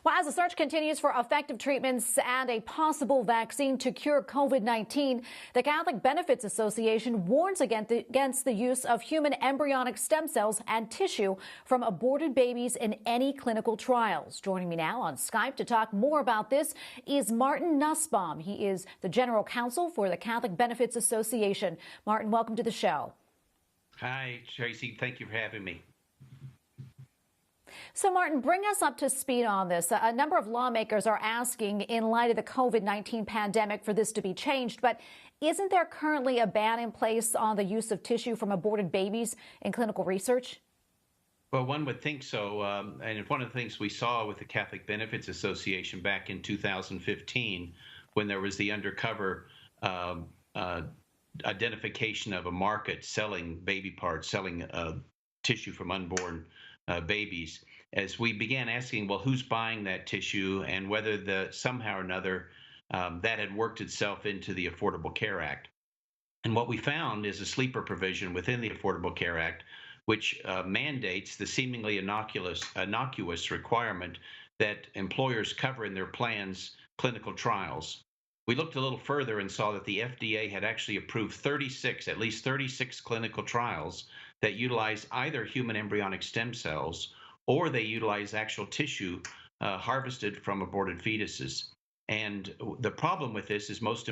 Well, as the search continues for effective treatments and a possible vaccine to cure COVID-19, the Catholic Benefits Association warns against the use of human embryonic stem cells and tissue from aborted babies in any clinical trials. Joining me now on Skype to talk more about this is Martin Nussbaum. He is the general counsel for the Catholic Benefits Association. Martin, welcome to the show. Hi, Tracy. Thank you for having me. So, Martin, bring us up to speed on this. A number of lawmakers are asking, in light of the COVID-19 pandemic, for this to be changed. But isn't there currently a ban in place on the use of tissue from aborted babies in clinical research? Well, one would think so. And one of the things we saw with the Catholic Benefits Association back in 2015, when there was the undercover identification of a market selling baby parts, selling tissue from unborn babies, as we began asking, well, who's buying that tissue, and whether somehow or another that had worked itself into the Affordable Care Act. And what we found is a sleeper provision within the Affordable Care Act, which mandates the seemingly innocuous requirement that employers cover in their plans clinical trials. We looked a little further and saw that the FDA had actually approved at least 36 clinical trials that utilize either human embryonic stem cells or they utilize actual tissue harvested from aborted fetuses. And the problem with this is most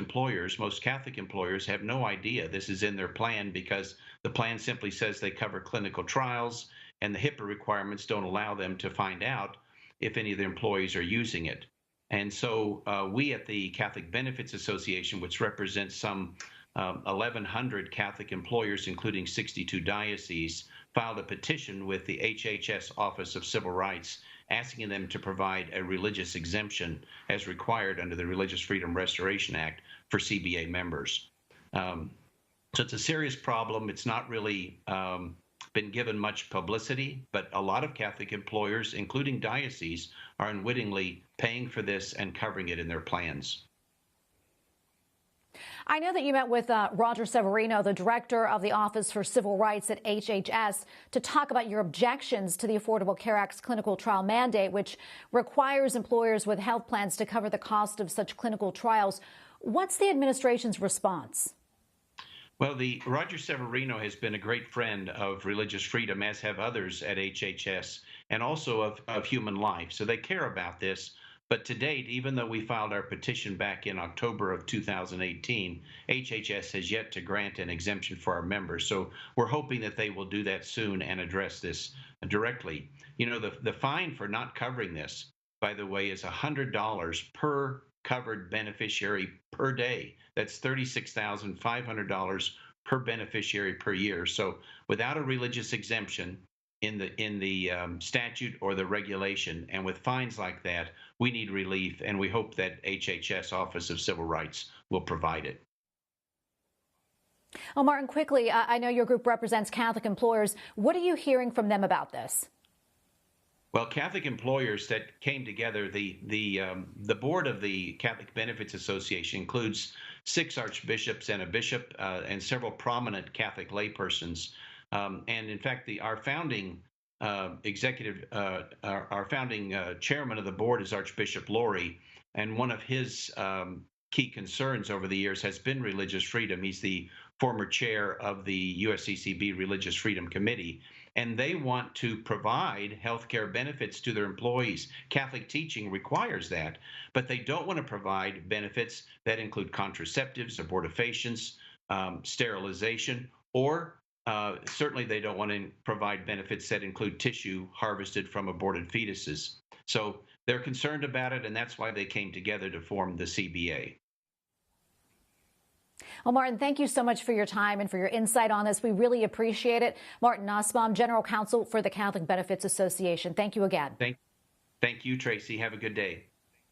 Catholic employers have no idea this is in their plan, because the plan simply says they cover clinical trials, and the HIPAA requirements don't allow them to find out if any of the employees are using it. And so we at the Catholic Benefits Association, which represents some 1,100 Catholic employers, including 62 dioceses, filed a petition with the HHS Office of Civil Rights, asking them to provide a religious exemption as required under the Religious Freedom Restoration Act for CBA members. So it's a serious problem. It's not really been given much publicity, but a lot of Catholic employers, including dioceses, are unwittingly paying for this and covering it in their plans. I know that you met with Roger Severino, the director of the Office for Civil Rights at HHS, to talk about your objections to the Affordable Care Act's clinical trial mandate, which requires employers with health plans to cover the cost of such clinical trials. What's the administration's response? Well, Roger Severino has been a great friend of religious freedom, as have others at HHS, and also of human life. So they care about this. But to date, even though we filed our petition back in October of 2018, HHS has yet to grant an exemption for our members. So we're hoping that they will do that soon and address this directly. You know, the fine for not covering this, by the way, is $100 per covered beneficiary per day. That's $36,500 per beneficiary per year. So without a religious exemption in the statute or the regulation, and with fines like that, we need relief, and we hope that HHS Office of Civil Rights will provide it. Well, Martin, quickly, I know your group represents Catholic employers. What are you hearing from them about this? Well, Catholic employers that came together, the board of the Catholic Benefits Association includes 6 archbishops and a bishop and several prominent Catholic laypersons. And in fact, our founding chairman of the board is Archbishop Laurie, and one of his key concerns over the years has been religious freedom. He's the former chair of the USCCB Religious Freedom Committee, and they want to provide health care benefits to their employees. Catholic teaching requires that, but they don't want to provide benefits that include contraceptives, abortifacients, sterilization, or certainly they don't want to provide benefits that include tissue harvested from aborted fetuses. So they're concerned about it, and that's why they came together to form the CBA. Well, Martin, thank you so much for your time and for your insight on this. We really appreciate it. Martin Nussbaum, General Counsel for the Catholic Benefits Association. Thank you again. Thank you, Tracy. Have a good day.